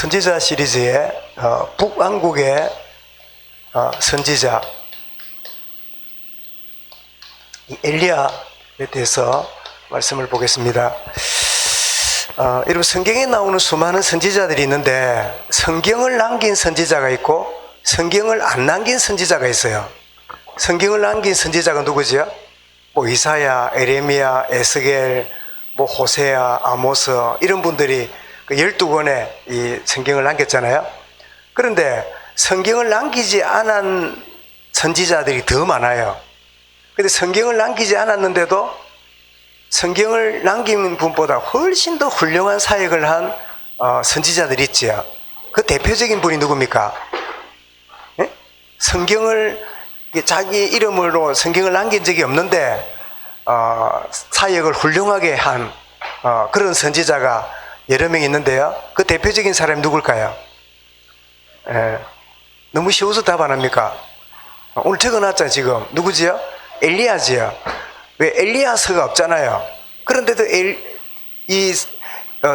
선지자 시리즈의 북왕국의 선지자 엘리야에 대해서 말씀을 보겠습니다. 여러분, 성경에 나오는 수많은 선지자들이 있는데 성경을 남긴 선지자가 있고 성경을 안 남긴 선지자가 있어요. 성경을 남긴 선지자가 누구지요? 이사야, 에레미야, 에스겔, 호세야, 아모스 이런 분들이 그 12권의 이 성경을 남겼잖아요. 그런데 성경을 남기지 않은 선지자들이 더 많아요. 근데 성경을 남기지 않았는데도 성경을 남긴 분보다 훨씬 더 훌륭한 사역을 한 선지자들이 있지요. 그 대표적인 분이 누굽니까? 예? 성경을 자기 이름으로 성경을 남긴 적이 없는데 사역을 훌륭하게 한 그런 선지자가 여러 명 있는데요. 그 대표적인 사람이 누굴까요? 너무 쉬워서 답 안 합니까? 오늘 적어놨죠 지금. 누구지요? 엘리야지요. 왜? 엘리야서가 없잖아요. 그런데도 이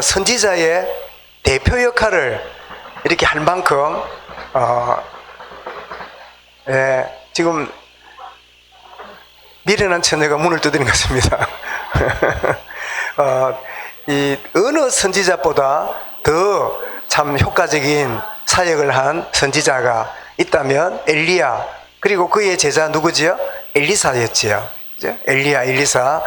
선지자의 대표 역할을 이렇게 할 만큼 지금 미련한 처녀가 문을 두드린 것 같습니다. 이 어느 선지자보다 더 참 효과적인 사역을 한 선지자가 있다면 엘리야, 그리고 그의 제자 누구지요? 엘리사였지요. 엘리야, 엘리사.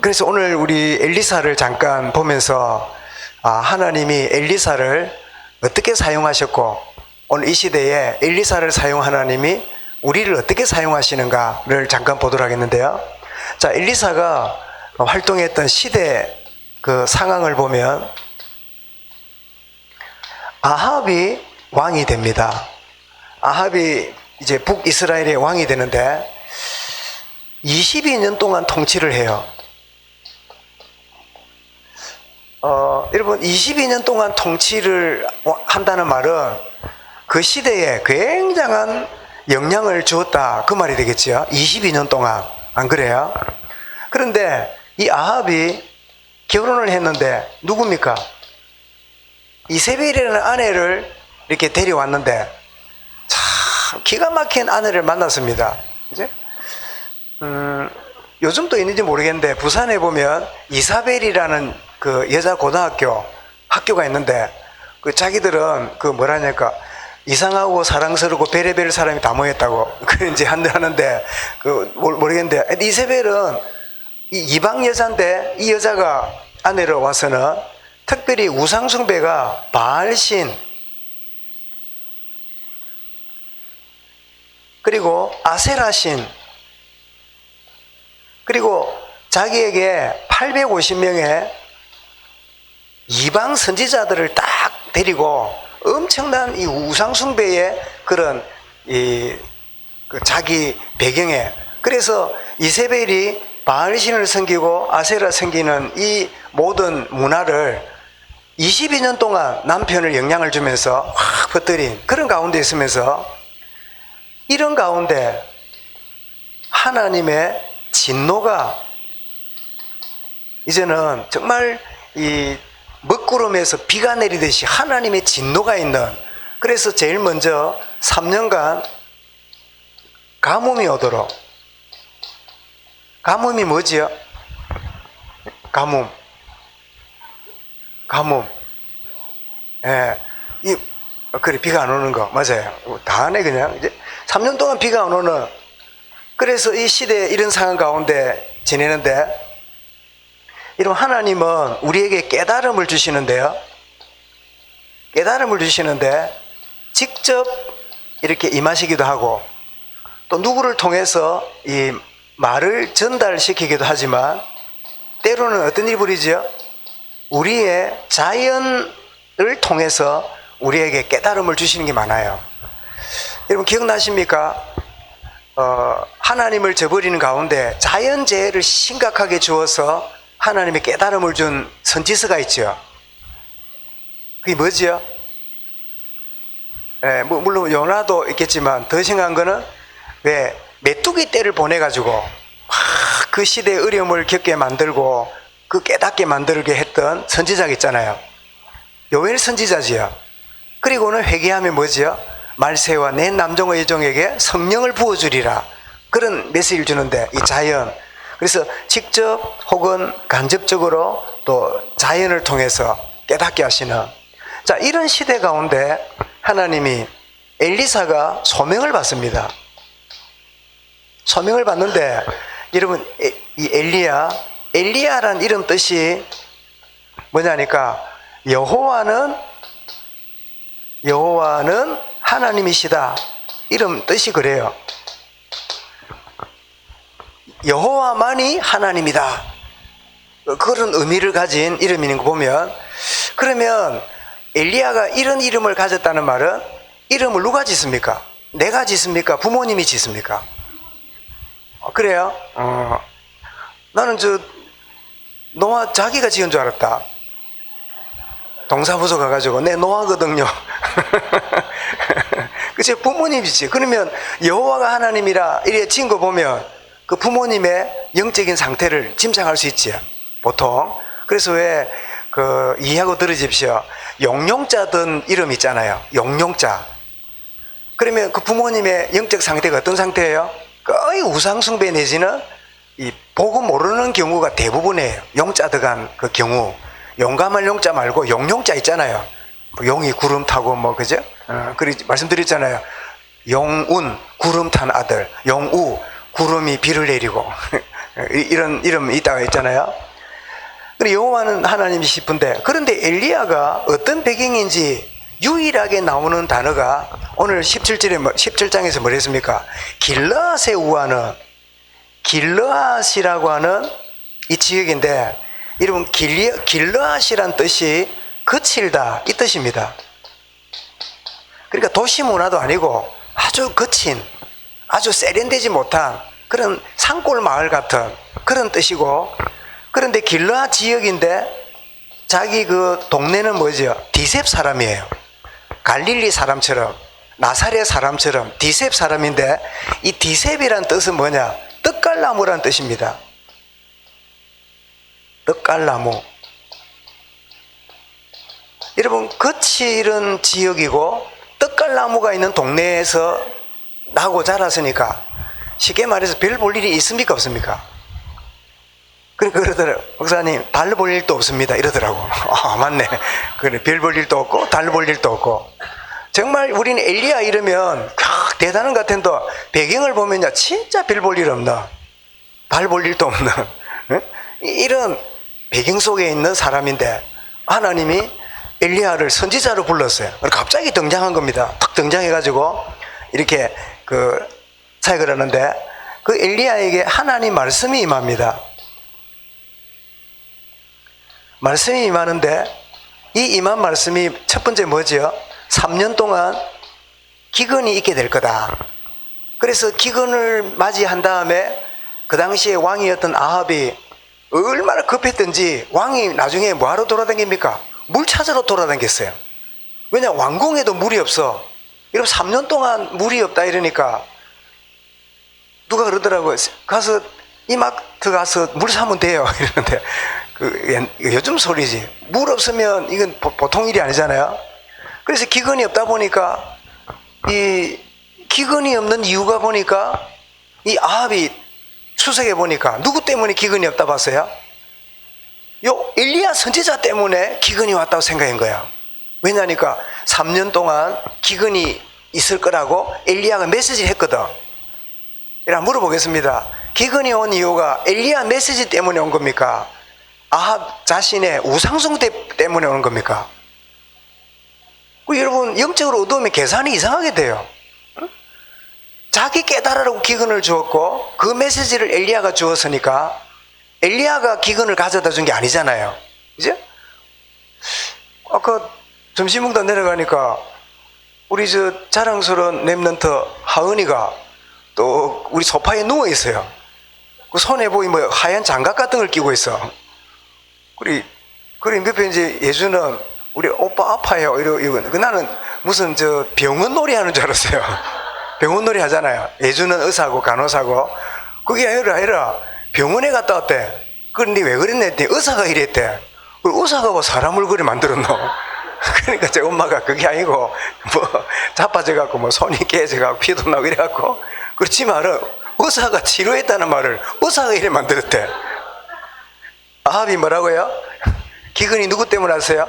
그래서 오늘 우리 엘리사를 잠깐 보면서 하나님이 엘리사를 어떻게 사용하셨고 오늘 이 시대에 엘리사를 사용 하나님이 우리를 어떻게 사용하시는가를 잠깐 보도록 하겠는데요. 자, 엘리사가 활동했던 시대 그 상황을 보면 아합이 왕이 됩니다. 아합이 이제 북이스라엘의 왕이 되는데 22년 동안 통치를 해요. 여러분, 22년 동안 통치를 한다는 말은 그 시대에 굉장한 영향을 주었다 그 말이 되겠죠. 22년 동안. 안 그래요? 그런데 이 아합이 결혼을 했는데 누굽니까? 이세벨이라는 아내를 이렇게 데려왔는데 참 기가 막힌 아내를 만났습니다. 이제 요즘도 있는지 모르겠는데 부산에 보면 이사벨이라는 그 여자 고등학교 학교가 있는데 그 자기들은 그 뭐라니까 이상하고 사랑스럽고 별의별 사람이 다 모였다고 그런 이제 하는데 그 모르겠는데 이세벨은 이방 여자인데 이 여자가 아내로 와서는 특별히 우상숭배가 바알신 그리고 아세라신 그리고 자기에게 850명의 이방 선지자들을 딱 데리고 엄청난 이 우상숭배의 그런 그 자기 배경에, 그래서 이세벨이 바알신을 섬기고 아세라 섬기는 이 모든 문화를 22년 동안 남편을 영향을 주면서 확 퍼뜨린 그런 가운데 있으면서 이런 가운데 하나님의 진노가 이제는 정말 이 먹구름에서 비가 내리듯이 하나님의 진노가 있는, 그래서 제일 먼저 3년간 가뭄이 오도록. 가뭄이 뭐지요? 가뭄. 그래, 비가 안 오는 거. 맞아요. 다 하네, 그냥. 이제 3년 동안 비가 안 오는. 그래서 이 시대에 이런 상황 가운데 지내는데, 이런 하나님은 우리에게 깨달음을 주시는데요. 깨달음을 주시는데, 직접 이렇게 임하시기도 하고, 또 누구를 통해서 이 말을 전달시키기도 하지만, 때로는 어떤 일이 벌이죠? 우리의 자연을 통해서 우리에게 깨달음을 주시는 게 많아요. 여러분 기억나십니까? 하나님을 저버리는 가운데 자연재해를 심각하게 주어서 하나님의 깨달음을 준 선지서가 있죠. 그게 뭐지요? 물론 요나도 있겠지만 더 심각한 거는 왜 메뚜기 떼를 보내가지고 그 시대의 어려움을 겪게 만들고 그 깨닫게 만들게 했던 선지자가 있잖아요. 요엘 선지자지요. 그리고는 회개하면 뭐지요? 말세와 내 남종의 여종에게 성령을 부어주리라. 그런 메시지를 주는데 이 자연, 그래서 직접 혹은 간접적으로 또 자연을 통해서 깨닫게 하시는, 자, 이런 시대 가운데 하나님이 엘리사가 소명을 받습니다. 소명을 받는데 여러분, 이 엘리야란 이름 뜻이 뭐냐니까 여호와는 하나님이시다, 이름 뜻이 그래요. 여호와만이 하나님이다, 그런 의미를 가진 이름인 거 보면, 그러면 엘리야가 이런 이름을 가졌다는 말은 이름을 누가 짓습니까? 내가 짓습니까? 부모님이 짓습니까? 그래요? 나는 노아 자기가 지은 줄 알았다. 동사무소 가가지고 내 노아거든요. 그치, 부모님이지. 그러면 여호와가 하나님이라 이래 지은 거 보면 그 부모님의 영적인 상태를 짐작할 수 있지, 보통. 그래서 왜 이해하고 들으십시오. 용용자든 이름 있잖아요. 용용자. 그러면 그 부모님의 영적 상태가 어떤 상태예요? 거의 우상숭배 내지는 이 보고 모르는 경우가 대부분이에요. 용자 들어간 그 경우. 용감할 용자 말고 용용자 있잖아요. 용이 구름 타고 그죠? 그리 말씀드렸잖아요. 용운, 구름 탄 아들. 용우, 구름이 비를 내리고. 이런 이름이 있다가 있잖아요. 그리고 여호와는 하나님이 싶은데, 그런데 엘리야가 어떤 배경인지 유일하게 나오는 단어가 오늘 17장에서 뭘 했습니까? 길르앗의 우화는, 길르앗이라고 하는 이 지역인데, 여러분, 길르앗이란 뜻이 거칠다, 이 뜻입니다. 그러니까 도시 문화도 아니고 아주 거친, 아주 세련되지 못한 그런 산골 마을 같은 그런 뜻이고, 그런데 길르앗 지역인데 자기 그 동네는 뭐죠? 디셉 사람이에요. 갈릴리 사람처럼, 나사렛 사람처럼 디셉 사람인데, 이 디셉이란 뜻은 뭐냐? 떡갈나무란 뜻입니다. 떡갈나무. 여러분, 거칠은 지역이고 떡갈나무가 있는 동네에서 나고 자랐으니까 쉽게 말해서 별 볼 일이 있습니까, 없습니까? 그러니까 그러더라고요. 목사님, 달 볼 일도 없습니다, 이러더라고. 맞네. 그래, 별 볼 일도 없고 달 볼 일도 없고. 정말 우리는 엘리야 이러면 대단한 것 같은데 배경을 보면요, 진짜 별 볼 일 없나, 달 볼 일도 없는 이런 배경 속에 있는 사람인데 하나님이 엘리야를 선지자로 불렀어요. 갑자기 등장한 겁니다. 탁 등장해가지고 이렇게 사역을 하는데, 그 엘리야에게 하나님 말씀이 임합니다. 말씀이 임하는데, 이 임한 말씀이 첫 번째 뭐죠? 3년 동안 기근이 있게 될 거다. 그래서 기근을 맞이한 다음에 그 당시에 왕이었던 아합이 얼마나 급했던지 왕이 나중에 뭐하러 돌아다닙니까? 물 찾으러 돌아다녔어요. 왜냐, 왕궁에도 물이 없어. 여러분, 3년 동안 물이 없다 이러니까 누가 그러더라고요. 가서 이마트 가서 물 사면 돼요, 이러는데 요즘 소리지. 물 없으면 이건 보통 일이 아니잖아요. 그래서 기근이 없다 보니까, 이 기근이 없는 이유가 보니까 이 아합이 추석해 보니까 누구 때문에 기근이 없다 봤어요? 요 엘리야 선지자 때문에 기근이 왔다고 생각한 거야. 왜냐니까 3년 동안 기근이 있을 거라고 엘리야가 메시지를 했거든. 이라 물어보겠습니다. 기근이 온 이유가 엘리야 메시지 때문에 온 겁니까? 아합 자신의 우상숭배 때문에 오는 겁니까? 여러분, 영적으로 어두우면 계산이 이상하게 돼요. 자기 깨달으라고 기근을 주었고 그 메시지를 엘리야가 주었으니까 엘리야가 기근을 가져다 준 게 아니잖아요. 그죠? 아까 점심 먹다 내려가니까 우리 자랑스러운 랩런트 하은이가 또 우리 소파에 누워 있어요. 그 손에 보이면 하얀 장갑 같은 걸 끼고 있어. 그리 옆에 이제 예주는 우리 오빠 아파요, 이러고. 나는 무슨 병원 놀이 하는 줄 알았어요. 병원 놀이 하잖아요. 예주는 의사고 간호사고. 그게 아니라 병원에 갔다 왔대. 그런데 왜 그랬네 했더니 의사가 이랬대. 의사가 뭐 사람을 그리 만들었노? 그러니까 제 엄마가 그게 아니고 뭐 자빠져갖고 뭐 손이 깨져갖고 피도 나고 이래갖고 그렇지만은 의사가 치료했다는 말을 의사가 이래 만들었대. 아합이 뭐라고요? 기근이 누구 때문에 왔어요?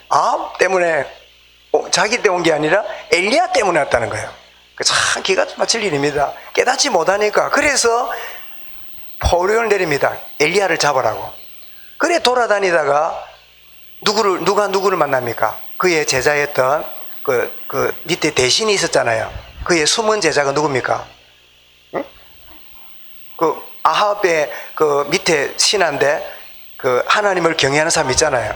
아합 때문에 자기 때문에 온 게 아니라 엘리야 때문에 왔다는 거예요. 참 기가 막힐 일입니다. 깨닫지 못하니까. 그래서 포령을 내립니다. 엘리야를 잡으라고. 그래 돌아다니다가 누가 누구를 만납니까? 그의 제자였던 그 밑에 대신이 있었잖아요. 그의 숨은 제자가 누굽니까? 응? 그 아합의 그 밑에 신하인데 그 하나님을 경외하는 사람 있잖아요.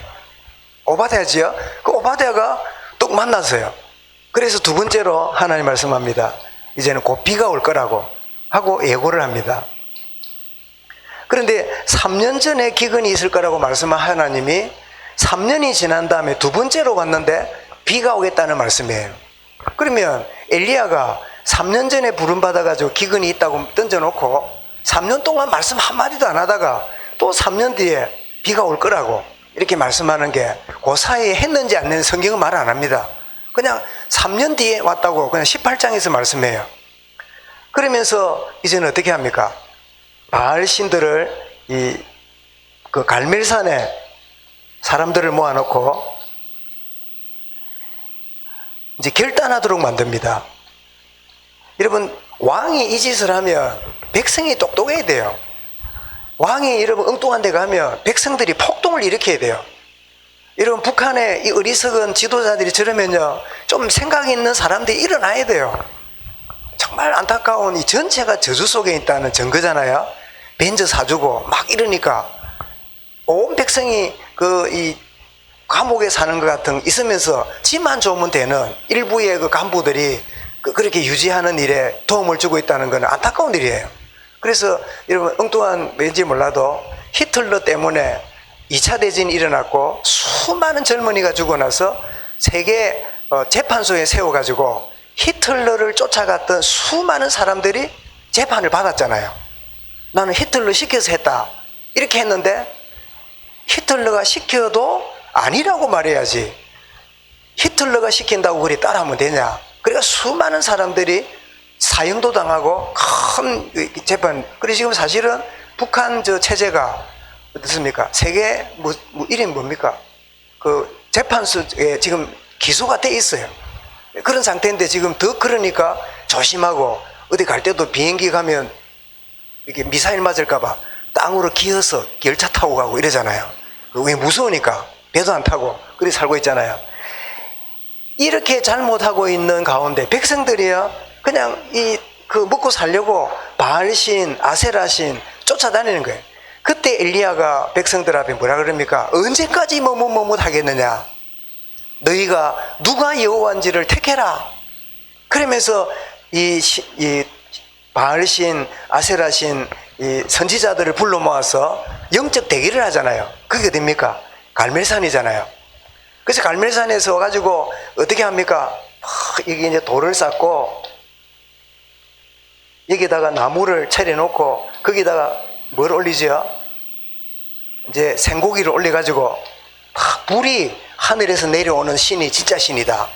오바댜지요. 그 오바댜가 또 만났어요. 그래서 두 번째로 하나님 말씀합니다. 이제는 곧 비가 올 거라고 하고 예고를 합니다. 그런데 3년 전에 기근이 있을 거라고 말씀한 하나님이 3년이 지난 다음에 두 번째로 왔는데 비가 오겠다는 말씀이에요. 그러면 엘리야가 3년 전에 부름받아가지고 기근이 있다고 던져놓고 3년 동안 말씀 한마디도 안 하다가 또 3년 뒤에 비가 올 거라고 이렇게 말씀하는 게 그 사이에 했는지 안 했는지 성경은 말 안 합니다. 그냥 3년 뒤에 왔다고 그냥 18장에서 말씀해요. 그러면서 이제는 어떻게 합니까? 바알 신들을 그 갈멜산에 사람들을 모아놓고 이제 결단하도록 만듭니다. 여러분, 왕이 이 짓을 하면 백성이 똑똑해야 돼요. 왕이 여러분 엉뚱한 데 가면 백성들이 폭동을 일으켜야 돼요. 여러분, 북한의 이 어리석은 지도자들이 저러면요, 좀 생각 있는 사람들이 일어나야 돼요. 정말 안타까운 이 전체가 저주 속에 있다는 증거잖아요. 벤저 사주고 막 이러니까 온 백성이 이 감옥에 사는 것 같은 있으면서 지만 좋으면 되는 일부의 그 간부들이 그렇게 유지하는 일에 도움을 주고 있다는 것은 안타까운 일이에요. 그래서 여러분 엉뚱한 왠지 몰라도 히틀러 때문에 2차 대전이 일어났고 수많은 젊은이가 죽고 나서 세계 재판소에 세워가지고 히틀러를 쫓아갔던 수많은 사람들이 재판을 받았잖아요. 나는 히틀러 시켜서 했다 이렇게 했는데 히틀러가 시켜도 아니라고 말해야지 히틀러가 시킨다고 그리 따라하면 되냐. 그러니까 수많은 사람들이 사형도 당하고 큰 재판. 그래서 지금 사실은 북한 체제가 어떻습니까? 세계 이름이 뭡니까? 그 재판소에 지금 기소가 돼 있어요. 그런 상태인데 지금 더 그러니까 조심하고 어디 갈 때도 비행기 가면 이렇게 미사일 맞을까봐 땅으로 기어서 열차 타고 가고 이러잖아요. 왜 무서우니까 배도 안 타고 그렇게 살고 있잖아요. 이렇게 잘못하고 있는 가운데 백성들이요 그냥 먹고 살려고 바알신 아세라신 쫓아다니는 거예요. 그때 엘리야가 백성들 앞에 뭐라 그럽니까? 언제까지 머뭇머뭇 하겠느냐? 너희가 누가 여호와인지를 택해라. 그러면서 이 바알신 아세라신 이 선지자들을 불러 모아서 영적 대기를 하잖아요. 그게 어딥니까? 갈멜산이잖아요. 그래서 갈멜산에서 와가지고 어떻게 합니까? 이게 이제 돌을 쌓고 여기다가 나무를 차려놓고 거기다가 뭘 올리죠? 이제 생고기를 올려가지고 불이 하늘에서 내려오는 신이 진짜 신이다.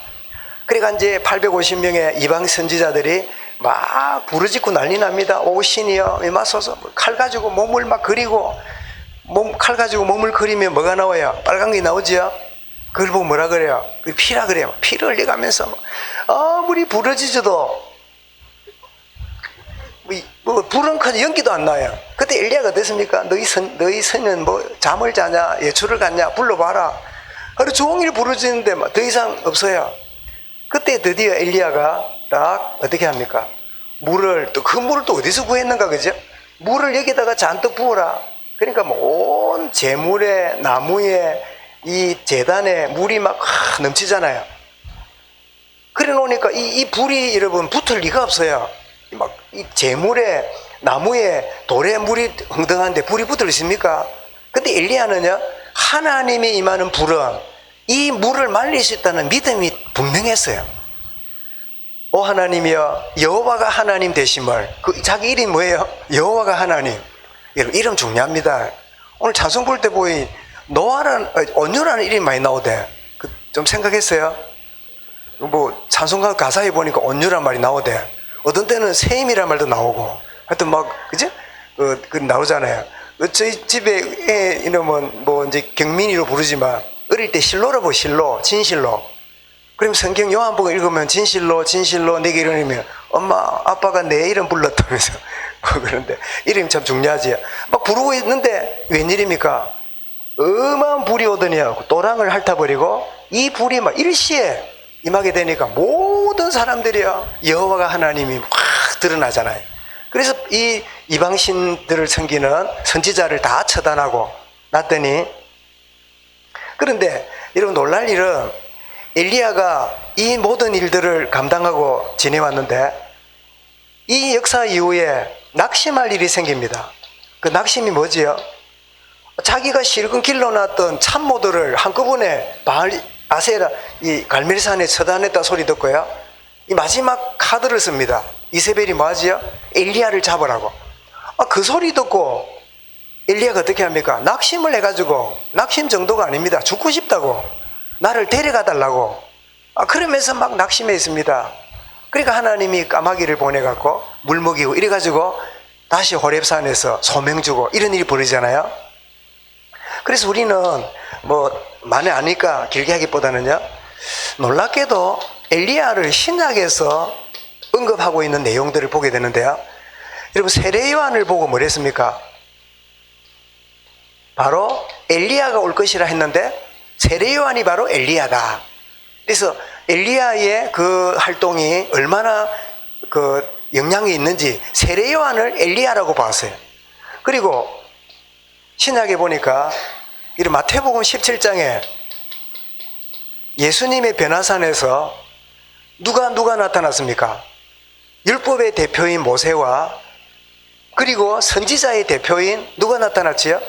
그러니까 이제 850명의 이방 선지자들이 막 부르짖고 난리 납니다. 오 신이여 임하소서. 칼 가지고 몸을 막 그리고 칼 가지고 몸을 그리면 뭐가 나와요? 빨간 게 나오지요? 그걸 보고 뭐라 그래요? 피라 그래요. 피를 흘려가면서 아무리 부르짖어도 불은 커지 연기도 안 나요. 그때 엘리야가 어땠습니까? 너희 선은 뭐 잠을 자냐 예추를 갔냐 불러봐라. 하루 종일 부르짖는데 더 이상 없어요. 그때 드디어 엘리야가 딱 어떻게 합니까? 물을 또 그 물을 또 어디서 구했는가 그죠? 물을 여기다가 잔뜩 부어라. 그러니까 뭐 온 재물에 나무에 이 제단에 물이 막 넘치잖아요. 그래 놓으니까 이 불이 여러분 붙을 리가 없어요. 막 이 재물에 나무에 돌에 물이 흥덩한데 불이 붙을 있습니까? 근데 엘리야는요 하나님이 임하는 불은 이 물을 말릴 수 있다는 믿음이 분명했어요. 오 하나님이여 여호와가 하나님 되심을 자기 이름이 뭐예요? 여호와가 하나님. 여러분 이름 중요합니다. 오늘 찬송 볼 때 보이 노아라는 온유라는 이름이 많이 나오대. 좀 생각했어요? 뭐 찬송가 가사에 보니까 온유란 말이 나오대. 어떤 때는 세임이란 말도 나오고. 하여튼 막 그죠? 그 나오잖아요. 저희 집에 애 이름은 뭐 이제 경민이로 부르지만 어릴 때 실로라고 뭐 실로, 진실로. 그럼 성경 요한복음 읽으면 진실로 내게 이름이면 엄마 아빠가 내 이름 불렀다면서 그런데 이름이 참 중요하지. 막 부르고 있는데 웬일입니까? 엄한 불이 오더니요 또랑을 핥아버리고 이 불이 막 일시에 임하게 되니까 모든 사람들이요 여호와가 하나님이 확 드러나잖아요. 그래서 이 이방신들을 섬기는 선지자를 다 처단하고 놨더니, 그런데 여러분 놀랄 일은 엘리야가 이 모든 일들을 감당하고 지내왔는데 이 역사 이후에 낙심할 일이 생깁니다. 그 낙심이 뭐지요? 자기가 실컷 길러놨던 참모들을 한꺼번에 바알 아세라 이 갈멜산에 처단했다 소리 듣고요 이 마지막 카드를 씁니다. 이세벨이 뭐하지요? 엘리야를 잡으라고. 그 소리 듣고 엘리야가 어떻게 합니까? 낙심을 해가지고, 낙심 정도가 아닙니다. 죽고 싶다고, 나를 데려가 달라고. 그러면서 막 낙심해 있습니다. 그러니까 하나님이 까마귀를 보내갖고 물 먹이고 이래가지고 다시 호렙산에서 소명 주고 이런 일이 벌어지잖아요. 그래서 우리는 뭐 많이 아니까 길게 하기보다는요 놀랍게도 엘리야를 신약에서 언급하고 있는 내용들을 보게 되는데요, 여러분 세례 요한을 보고 뭘 했습니까? 바로 엘리야가 올 것이라 했는데 세례 요한이 바로 엘리야다. 그래서 엘리야의 그 활동이 얼마나 그 영향이 있는지 세례 요한을 엘리야라고 봤어요. 그리고 신약에 보니까 이 마태복음 17장에 예수님의 변화산에서 누가 나타났습니까? 율법의 대표인 모세와 그리고 선지자의 대표인 누가 나타났지요?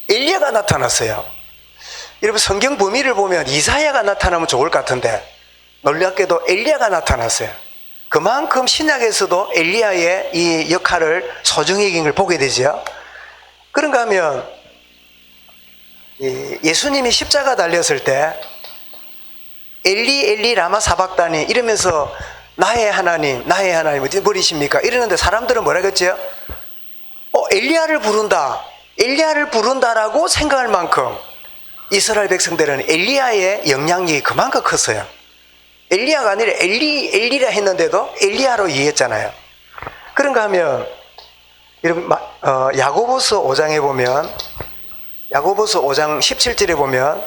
엘리야가 나타났어요. 여러분 성경 범위를 보면 이사야가 나타나면 좋을 것 같은데 놀랍게도 엘리야가 나타났어요. 그만큼 신약에서도 엘리야의 이 역할을 소중히 여긴 걸 보게 되죠. 그런가 하면 예수님이 십자가 달렸을 때 엘리 엘리 라마 사박다니 이러면서 나의 하나님 어디 버리십니까? 이러는데 사람들은 뭐라 그랬지요? 엘리야를 부른다라고 생각할 만큼 이스라엘 백성들은 엘리야의 영향력이 그만큼 컸어요. 엘리야가 아니라 엘리라 했는데도 엘리야로 이해했잖아요. 그런가 하면 여러분 야고보서 5장에 보면 야고보서 5장 17절에 보면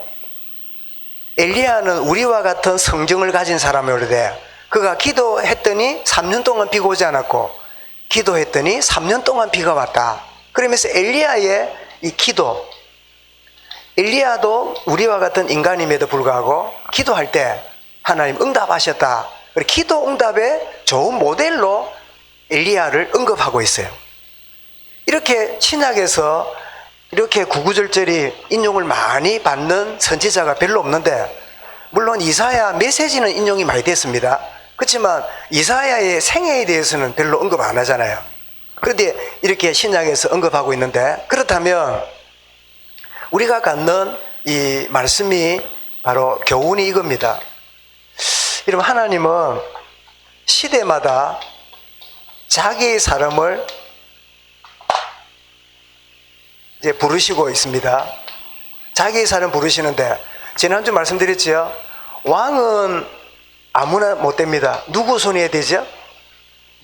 엘리야는 우리와 같은 성정을 가진 사람이오르되 그가 기도했더니 3년 동안 비가 오지 않았고 기도했더니 3년 동안 비가 왔다. 그러면서 엘리야의 이 기도, 엘리야도 우리와 같은 인간임에도 불구하고 기도할 때 하나님 응답하셨다. 기도 응답의 좋은 모델로 엘리야를 언급하고 있어요. 이렇게 신약에서 이렇게 구구절절히 인용을 많이 받는 선지자가 별로 없는데, 물론 이사야 메시지는 인용이 많이 됐습니다. 그렇지만 이사야의 생애에 대해서는 별로 언급 안 하잖아요. 그런데 이렇게 신약에서 언급하고 있는데, 그렇다면 우리가 갖는 이 말씀이 바로 교훈이 이겁니다. 여러분 하나님은 시대마다 자기의 사람을 이제 부르시고 있습니다. 자기의 사람 부르시는데 지난주 말씀드렸지요. 왕은 아무나 못 됩니다. 누구 손에 해야 되죠?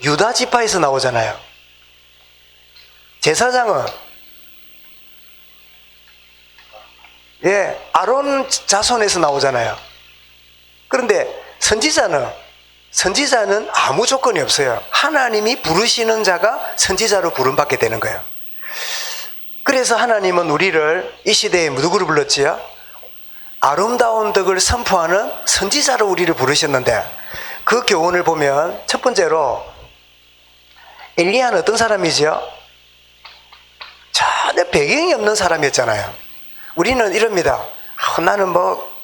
유다 지파에서 나오잖아요. 제사장은 아론 자손에서 나오잖아요. 그런데 선지자는 아무 조건이 없어요. 하나님이 부르시는 자가 선지자로 부름받게 되는 거예요. 그래서 하나님은 우리를 이 시대에 누구를 불렀지요? 아름다운 덕을 선포하는 선지자로 우리를 부르셨는데, 그 교훈을 보면 첫 번째로 엘리야는 어떤 사람이지요? 전혀 배경이 없는 사람이었잖아요. 우리는 이럽니다. 나는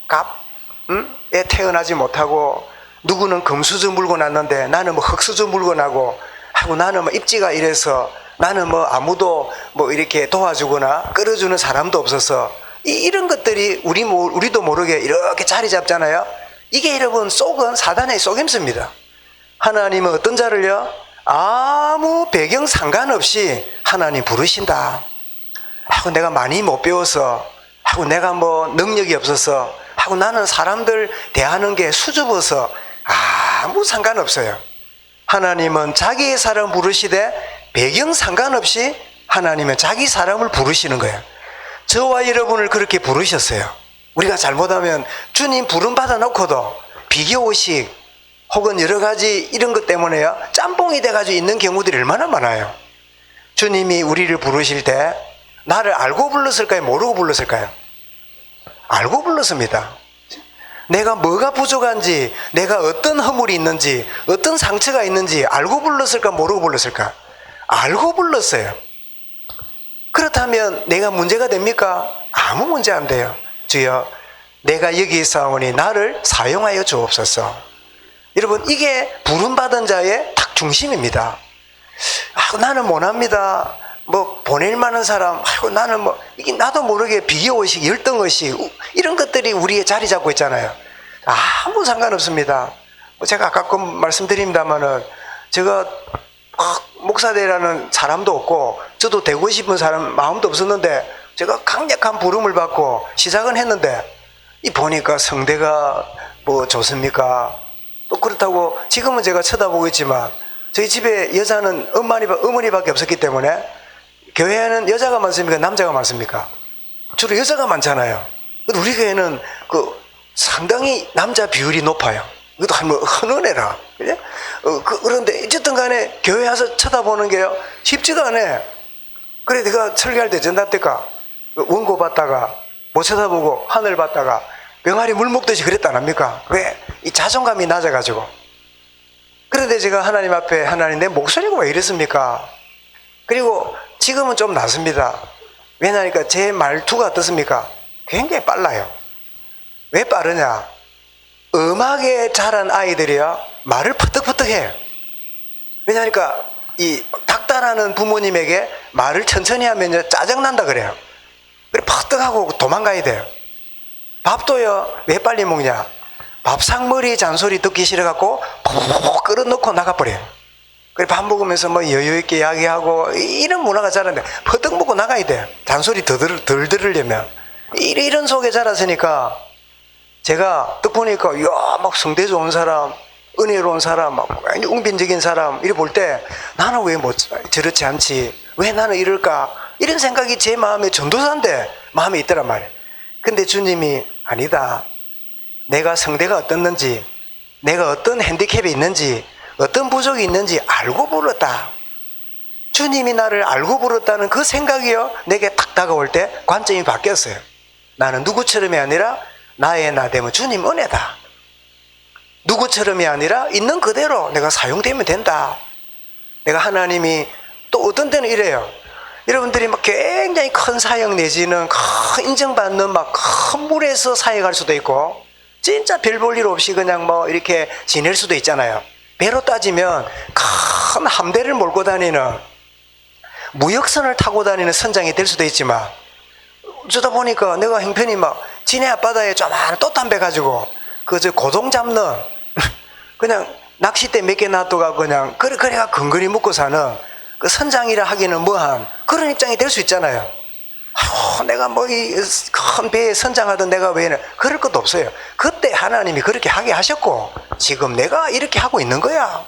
갑에 태어나지 못하고, 누구는 금수저 물고 났는데 나는 흙수저 물고 나고 하고, 나는 입지가 이래서, 나는 아무도 이렇게 도와주거나 끌어주는 사람도 없어서 이런 것들이 우리도 모르게 이렇게 자리 잡잖아요. 이게 여러분 속은 사단의 속임수입니다. 하나님은 어떤 자를요? 아무 배경 상관없이 하나님 부르신다. 하고 내가 많이 못 배워서, 하고 내가 뭐 능력이 없어서, 하고 나는 사람들 대하는 게 수줍어서 아무 상관없어요. 하나님은 자기의 사람 부르시되 배경 상관없이 하나님은 자기 사람을 부르시는 거예요. 저와 여러분을 그렇게 부르셨어요. 우리가 잘못하면 주님 부름 받아놓고도 비교의식 혹은 여러 가지 이런 것 때문에요, 짬뽕이 돼가지고 있는 경우들이 얼마나 많아요. 주님이 우리를 부르실 때 나를 알고 불렀을까요? 모르고 불렀을까요? 알고 불렀습니다. 내가 뭐가 부족한지, 내가 어떤 허물이 있는지, 어떤 상처가 있는지 알고 불렀을까? 모르고 불렀을까? 알고 불렀어요. 그렇다면 내가 문제가 됩니까? 아무 문제 안 돼요. 주여, 내가 여기 있사오니 나를 사용하여 주옵소서. 여러분, 이게 부름받은 자의 딱 중심입니다. 나는 못합니다. 뭐 보낼 만한 사람, 나는 뭐 이게 나도 모르게 비교의식, 열등의식 이런 것들이 우리의 자리 잡고 있잖아요. 아무 상관없습니다. 제가 아까 말씀드립니다만은 제가 목사되라는 사람도 없고 저도 되고 싶은 사람 마음도 없었는데 제가 강력한 부름을 받고 시작은 했는데 이 보니까 성대가 뭐 좋습니까? 또 그렇다고 지금은 제가 쳐다보고 있지만 저희 집에 여자는 어머니밖에 없었기 때문에 교회에는 여자가 많습니까? 남자가 많습니까? 주로 여자가 많잖아요. 우리 교회는 상당히 남자 비율이 높아요. 이것도 뭐 흔은혜라. 그런데 어쨌든 간에 교회 와서 쳐다보는 게요, 쉽지도 않아. 그래, 내가 설교할 때 전달 때가 원고 봤다가 못 쳐다보고 하늘 봤다가 병아리 물 먹듯이 그랬다 안 합니까? 왜? 이 자존감이 낮아가지고. 그런데 제가 하나님 앞에, 하나님 내 목소리가 왜 이랬습니까? 그리고 지금은 좀 낫습니다. 왜냐니까 제 말투가 어떻습니까? 굉장히 빨라요. 왜 빠르냐? 음악에 자란 아이들이요, 말을 퍼뜩퍼뜩 해요. 왜냐니까 이 닥달하는 부모님에게 말을 천천히 하면요 짜증난다 그래요. 그래 퍼뜩하고 도망가야 돼요. 밥도요, 왜 빨리 먹냐? 밥상머리 잔소리 듣기 싫어갖고 푹 끓여놓고 나가버려요. 그래 밥 먹으면서 뭐 여유있게 이야기하고 이런 문화가 자랐는데 퍼뜩 먹고 나가야 돼요. 잔소리 덜 들으려면. 이런 속에 자랐으니까 제가 딱 보니까 이야 막 성대 좋은 사람, 은혜로운 사람, 막 웅빈적인 사람 이래 볼 때 나는 왜 뭐 저렇지 않지? 왜 나는 이럴까? 이런 생각이 제 마음에 전도사인데 마음에 있더란 말이에요. 근데 주님이 아니다. 내가 성대가 어떻는지, 내가 어떤 핸디캡이 있는지, 어떤 부족이 있는지 알고 불렀다. 주님이 나를 알고 불렀다는 그 생각이요, 내게 탁 다가올 때 관점이 바뀌었어요. 나는 누구처럼이 아니라 나의 나됨은 주님 은혜다. 누구처럼이 아니라 있는 그대로 내가 사용되면 된다. 내가 하나님이 또 어떤 때는 이래요. 여러분들이 막 굉장히 큰 사역 내지는 큰 인정받는 막 큰 물에서 사역할 수도 있고 진짜 별 볼 일 없이 그냥 뭐 이렇게 지낼 수도 있잖아요. 배로 따지면 큰 함대를 몰고 다니는 무역선을 타고 다니는 선장이 될 수도 있지만 어쩌다 보니까 내가 형편이 막 진해 앞바다에 조그마한 돛담배 가지고 저 고동 잡는 그냥 낚싯대 몇 개 놔두가 그냥 그래가 근근히 먹고 사는 그 선장이라 하기는 뭐한 그런 입장이 될 수 있잖아요. 내가 뭐 이 큰 배에 선장하던 내가 왜 그럴 것도 없어요. 그때 하나님이 그렇게 하게 하셨고 지금 내가 이렇게 하고 있는 거야.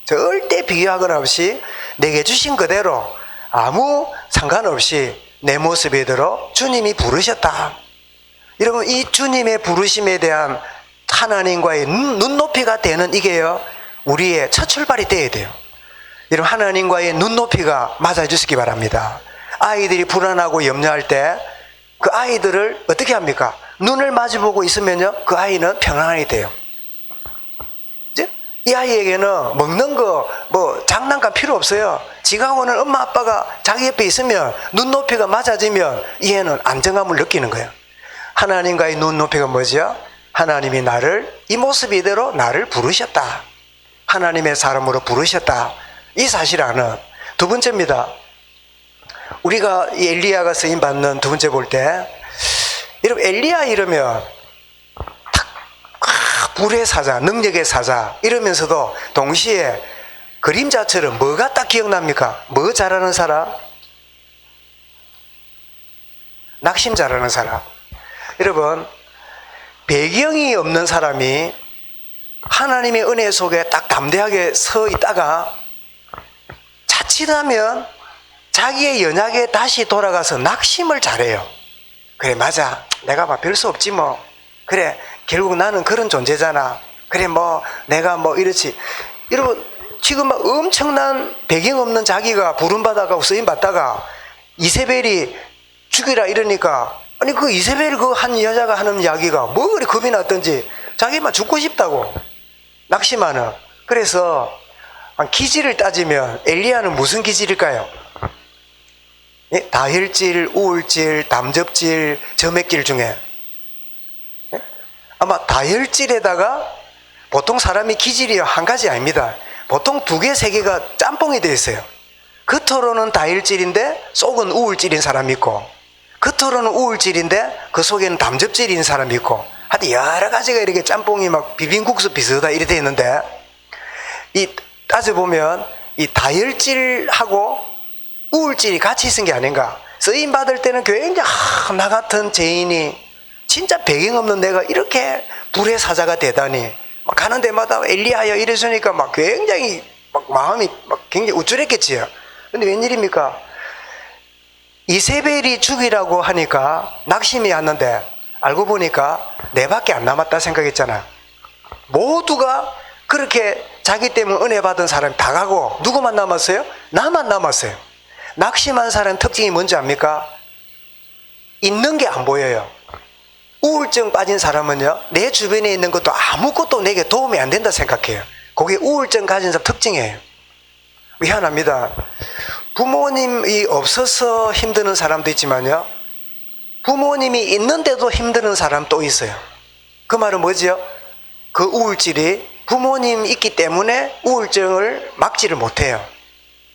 절대 비교하거나 없이 내게 주신 그대로 아무 상관없이 내 모습이대로 주님이 부르셨다. 여러분 이 주님의 부르심에 대한 하나님과의 눈높이가 되는 이게요 우리의 첫 출발이 돼야 돼요. 여러분 하나님과의 눈높이가 맞아주시기 바랍니다. 아이들이 불안하고 염려할 때 그 아이들을 어떻게 합니까? 눈을 마주보고 있으면요 그 아이는 평안이 돼요. 이제 이 아이에게는 먹는 거 뭐 장난감 필요 없어요. 지가 오는 엄마 아빠가 자기 옆에 있으면 눈높이가 맞아지면 이 애는 안정감을 느끼는 거예요. 하나님과의 눈높이가 뭐죠? 하나님이 나를 이 모습 이대로 나를 부르셨다. 하나님의 사람으로 부르셨다. 이 사실 아는 두 번째입니다. 우리가 이 엘리야가 쓰임 받는 두 번째 볼 때 여러분 엘리야 이러면 불의 사자, 능력의 사자 이러면서도 동시에 그림자처럼 뭐가 딱 기억납니까? 뭐 잘하는 사람? 낙심 잘하는 사람. 여러분 배경이 없는 사람이 하나님의 은혜 속에 딱 담대하게 서 있다가 자칫하면 자기의 연약에 다시 돌아가서 낙심을 잘해요. 그래 맞아, 내가 막 별 수 없지 뭐, 그래 결국 나는 그런 존재잖아, 그래 뭐 내가 뭐 이렇지. 여러분 지금 막 엄청난 배경 없는 자기가 부름받아가고 쓰임받다가 이세벨이 죽이라 이러니까, 아니 그 이세벨 그 한 여자가 하는 이야기가 뭐 그리 겁이 났던지 자기만 죽고 싶다고 낙심하는. 그래서 기질을 따지면 엘리야는 무슨 기질일까요? 예? 다혈질, 우울질, 담즙질, 점액질 중에 예? 아마 다혈질에다가 보통 사람이 기질이 한 가지 아닙니다. 보통 2개, 3개가 짬뽕이 되어 있어요. 겉으로는 다혈질인데 속은 우울질인 사람이 있고, 겉으로는 우울질인데 그 속에는 담즙질인 사람이 있고, 하여튼 여러 가지가 이렇게 짬뽕이 막 비빔국수 비슷하다 이렇게 되어 있는데, 이 따져보면 이 다혈질하고 우울질이 같이 있은 게 아닌가. 쓰임 받을 때는 굉장히 나 같은 죄인이 진짜 배경 없는 내가 이렇게 불의 사자가 되다니, 막 가는 데마다 엘리야여 이래주니까 막 굉장히 막 마음이 막 굉장히 우쭐했겠지요. 근데 웬일입니까? 이세벨이 죽이라고 하니까 낙심이 왔는데 알고 보니까 내밖에 안 남았다 생각했잖아. 모두가 그렇게 자기 때문에 은혜 받은 사람이 다 가고 누구만 남았어요? 나만 남았어요. 낙심한 사람 특징이 뭔지 압니까? 있는 게 안 보여요. 우울증 빠진 사람은요, 내 주변에 있는 것도 아무것도 내게 도움이 안 된다 생각해요. 그게 우울증 가진 사람 특징이에요. 미안합니다. 부모님이 없어서 힘드는 사람도 있지만요, 부모님이 있는데도 힘드는 사람 또 있어요. 그 말은 뭐지요? 그 우울질이 부모님이 있기 때문에 우울증을 막지를 못해요.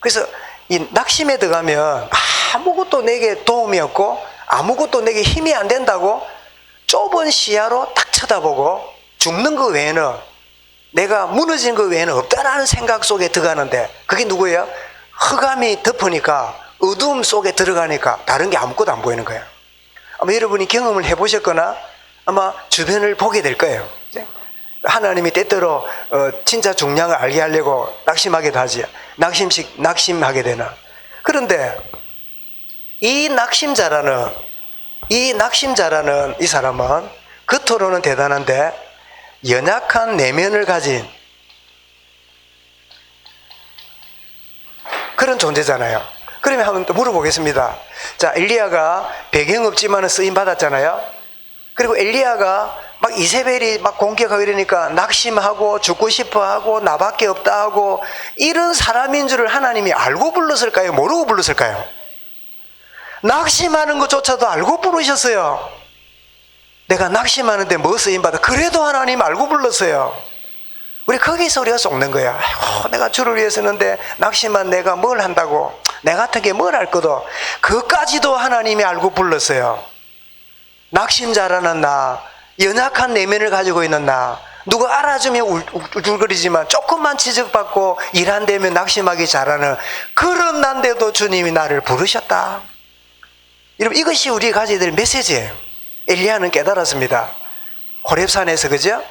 그래서 이 낙심에 들어가면 아무것도 내게 도움이 없고 아무것도 내게 힘이 안 된다고 좁은 시야로 딱 쳐다보고 죽는 것 외에는, 내가 무너진 것 외에는 없다라는 생각 속에 들어가는데, 그게 누구예요? 흑암이 덮으니까, 어두움 속에 들어가니까 다른 게 아무것도 안 보이는 거예요. 아마 여러분이 경험을 해보셨거나 아마 주변을 보게 될 거예요. 하나님이 때때로 진짜 중량을 알게 하려고 낙심하기도 하지. 낙심하게 되나. 그런데 이 낙심자라는 이 사람은 겉으로는 대단한데 연약한 내면을 가진 그런 존재잖아요. 그러면 한번 또 물어보겠습니다. 자, 엘리야가 배경 없지만 쓰임 받았잖아요. 그리고 엘리야가 막 이세벨이 막 공격하고 이러니까 낙심하고 죽고 싶어 하고 나밖에 없다 하고 이런 사람인 줄을 하나님이 알고 불렀을까요? 모르고 불렀을까요? 낙심하는 것조차도 알고 부르셨어요. 내가 낙심하는데 뭐 쓰임받아? 그래도 하나님 알고 불렀어요. 우리 거기서 우리가 속는 거야. 아이고, 내가 주를 위해서 했는데 낙심한 내가 뭘 한다고, 내 같은 게 뭘 할 거도. 그까지도 하나님이 알고 불렀어요. 낙심자라는 나, 연약한 내면을 가지고 있는 나, 누가 알아주면 울거리지만 조금만 지적받고 일 안 되면 낙심하기 잘하는 그런 난데도 주님이 나를 부르셨다. 여러분, 이것이 우리가 가져야 될 메시지예요. 엘리야는 깨달았습니다. 호렙산에서, 그죠?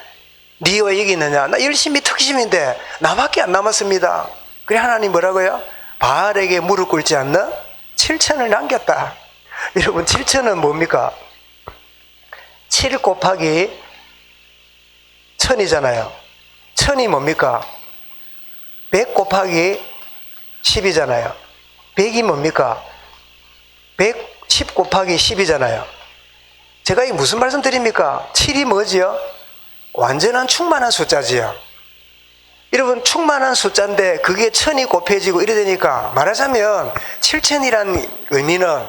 네 왜 여기 있느냐? 나 열심히 특심인데 나밖에 안 남았습니다. 그래 하나님 뭐라고요? 바알에게 무릎 꿇지 않는 7천을 남겼다. 여러분, 7천은 뭡니까? 7 곱하기 1000이잖아요. 1000이 뭡니까? 100 곱하기 10이잖아요. 100이 뭡니까? 110 곱하기 10이잖아요. 제가 이게 무슨 말씀 드립니까? 7이 뭐지요? 완전한 충만한 숫자지요. 여러분, 충만한 숫자인데 그게 1000이 곱해지고 이래 되니까, 말하자면 7000이라는 의미는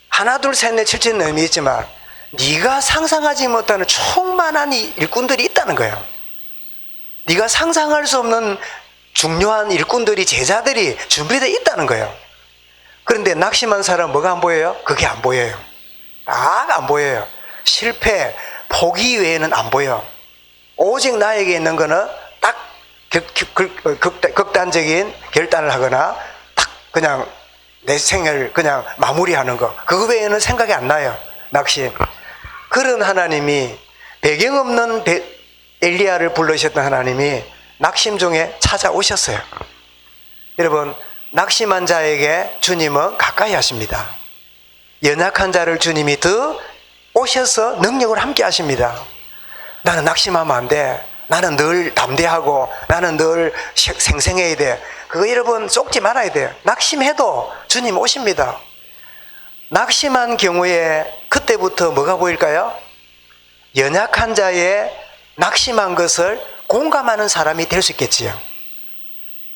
하나 둘 셋 넷 7000의 의미 있지만 네가 상상하지 못하는 충만한 일꾼들이 있다는 거예요. 네가 상상할 수 없는 중요한 일꾼들이, 제자들이 준비되어 있다는 거예요. 그런데 낙심한 사람 뭐가 안 보여요? 그게 안 보여요. 딱 안 보여요. 실패, 포기 외에는 안 보여. 오직 나에게 있는 거는 딱 극단적인 결단을 하거나 딱 그냥 내 생을 그냥 마무리하는 거. 그거 외에는 생각이 안 나요. 낙심. 그런 하나님이 배경 없는 엘리야를 불러주셨던 하나님이 낙심 중에 찾아오셨어요. 여러분, 낙심한 자에게 주님은 가까이 하십니다. 연약한 자를 주님이 더 오셔서 능력을 함께 하십니다. 나는 낙심하면 안 돼. 나는 늘 담대하고 나는 늘 생생해야 돼. 그거 여러분 속지 말아야 돼요. 낙심해도 주님 오십니다. 낙심한 경우에 그때부터 뭐가 보일까요? 연약한 자의 낙심한 것을 공감하는 사람이 될 수 있겠지요.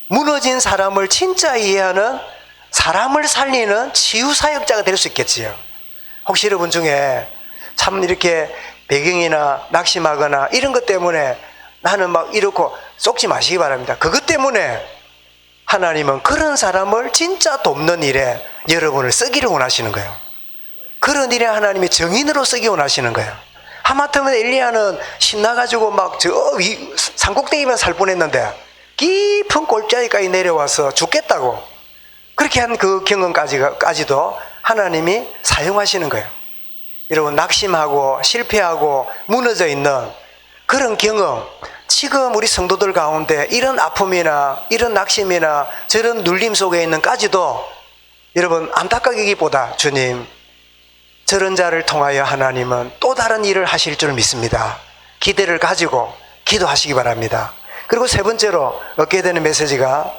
무너진 사람을 진짜 이해하는, 사람을 살리는 치유사역자가 될 수 있겠지요. 혹시 여러분 중에 참 이렇게 배경이나 낙심하거나 이런 것 때문에 나는 막 이렇고 속지 마시기 바랍니다. 그것 때문에 하나님은 그런 사람을 진짜 돕는 일에 여러분을 쓰기를 원하시는 거예요. 그런 일에 하나님이 정인으로 쓰기 원하시는 거예요. 하마터면 엘리야는 신나가지고 막 저 산꼭대기만 살 뻔했는데 깊은 골짜기까지 내려와서 죽겠다고 그렇게 한 그 경험까지도 하나님이 사용하시는 거예요. 여러분, 낙심하고 실패하고 무너져 있는 그런 경험, 지금 우리 성도들 가운데 이런 아픔이나 이런 낙심이나 저런 눌림 속에 있는까지도 여러분 안타까기보다 주님, 저런 자를 통하여 하나님은 또 다른 일을 하실 줄 믿습니다. 기대를 가지고 기도하시기 바랍니다. 그리고 세 번째로 얻게 되는 메시지가,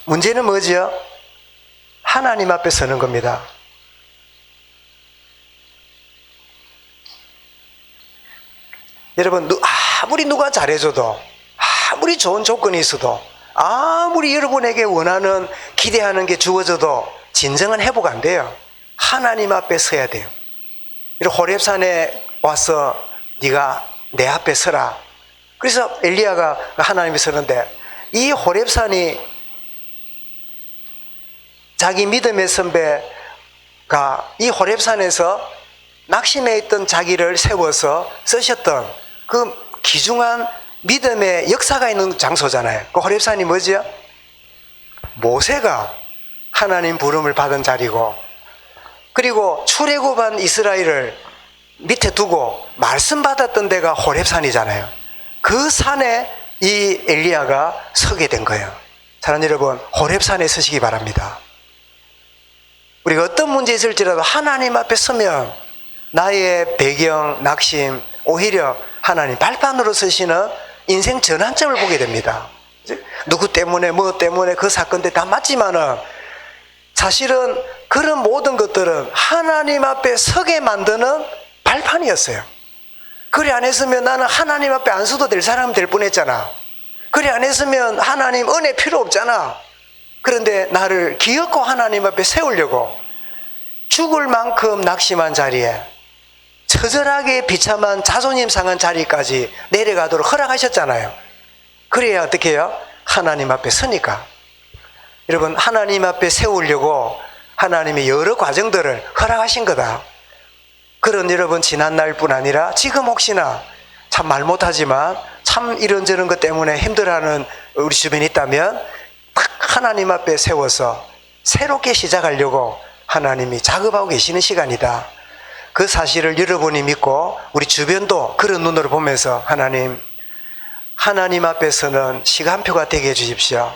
문제는 뭐죠? 하나님 앞에 서는 겁니다. 여러분, 아무리 누가 잘해줘도, 아무리 좋은 조건이 있어도, 아무리 여러분에게 원하는, 기대하는 게 주어져도 진정한 회복 안 돼요. 하나님 앞에 서야 돼요. 호렙산에 와서 네가 내 앞에 서라. 그래서 엘리야가 하나님이 서는데, 이 호렙산이 자기 믿음의 선배가 이 호렙산에서 낙심해 있던 자기를 세워서 쓰셨던 그 귀중한 믿음의 역사가 있는 장소잖아요. 그 호렙산이 뭐죠? 모세가 하나님 부름을 받은 자리고, 그리고 출애굽한 이스라엘을 밑에 두고 말씀 받았던 데가 호렙산이잖아요. 그 산에 이 엘리야가 서게 된 거예요. 사랑하는 여러분, 호렙산에 서시기 바랍니다. 우리가 어떤 문제 있을지라도 하나님 앞에 서면 나의 배경, 낙심, 오히려 하나님 발판으로 서시는 인생 전환점을 보게 됩니다. 누구 때문에 뭐 때문에 그 사건들 다 맞지만은 사실은 그런 모든 것들은 하나님 앞에 서게 만드는 발판이었어요. 그래 안 했으면 나는 하나님 앞에 안 서도 될 사람 될 뻔했잖아. 그래 안 했으면 하나님 은혜 필요 없잖아. 그런데 나를 기어코 하나님 앞에 세우려고 죽을 만큼 낙심한 자리에, 처절하게 비참한 자존심 상한 자리까지 내려가도록 허락하셨잖아요. 그래야 어떻게 해요? 하나님 앞에 서니까. 여러분, 하나님 앞에 세우려고 하나님이 여러 과정들을 허락하신 거다. 그런 여러분 지난날 뿐 아니라 지금 혹시나 참 말 못하지만 참 이런저런 것 때문에 힘들어하는 우리 주변에 있다면 하나님 앞에 세워서 새롭게 시작하려고 하나님이 작업하고 계시는 시간이다. 그 사실을 여러분이 믿고 우리 주변도 그런 눈으로 보면서 하나님 앞에서는 시간표가 되게 해주십시오.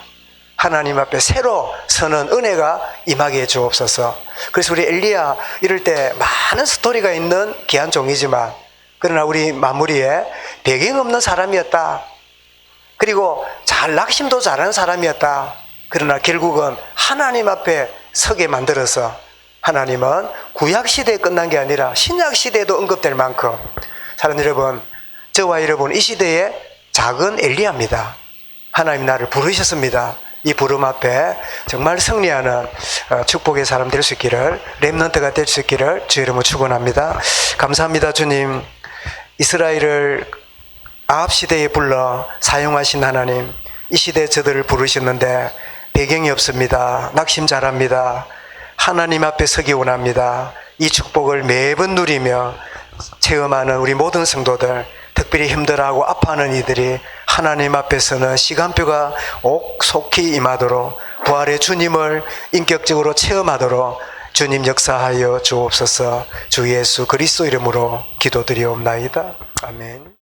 하나님 앞에 새로 서는 은혜가 임하게 해 주옵소서. 그래서 우리 엘리야 이럴 때 많은 스토리가 있는 귀한 종이지만, 그러나 우리 마무리에 배경 없는 사람이었다. 그리고 낙심도 잘하는 사람이었다. 그러나 결국은 하나님 앞에 서게 만들어서 하나님은 구약시대에 끝난 게 아니라 신약시대에도 언급될 만큼, 사랑하는 여러분, 저와 여러분 이 시대의 작은 엘리야입니다. 하나님 나를 부르셨습니다. 이 부름 앞에 정말 승리하는 축복의 사람 될 수 있기를, 렘넌트가 될 수 있기를 주의 이름으로 축원합니다. 감사합니다. 주님, 이스라엘을 아합 시대에 불러 사용하신 하나님, 이 시대에 저들을 부르셨는데 배경이 없습니다. 낙심 잘합니다. 하나님 앞에 서기 원합니다. 이 축복을 매번 누리며 체험하는 우리 모든 성도들, 특별히 힘들어하고 아파하는 이들이 하나님 앞에서는 시간표가 속히 임하도록 부활의 주님을 인격적으로 체험하도록 주님 역사하여 주옵소서. 주 예수 그리스도 이름으로 기도드리옵나이다. 아멘.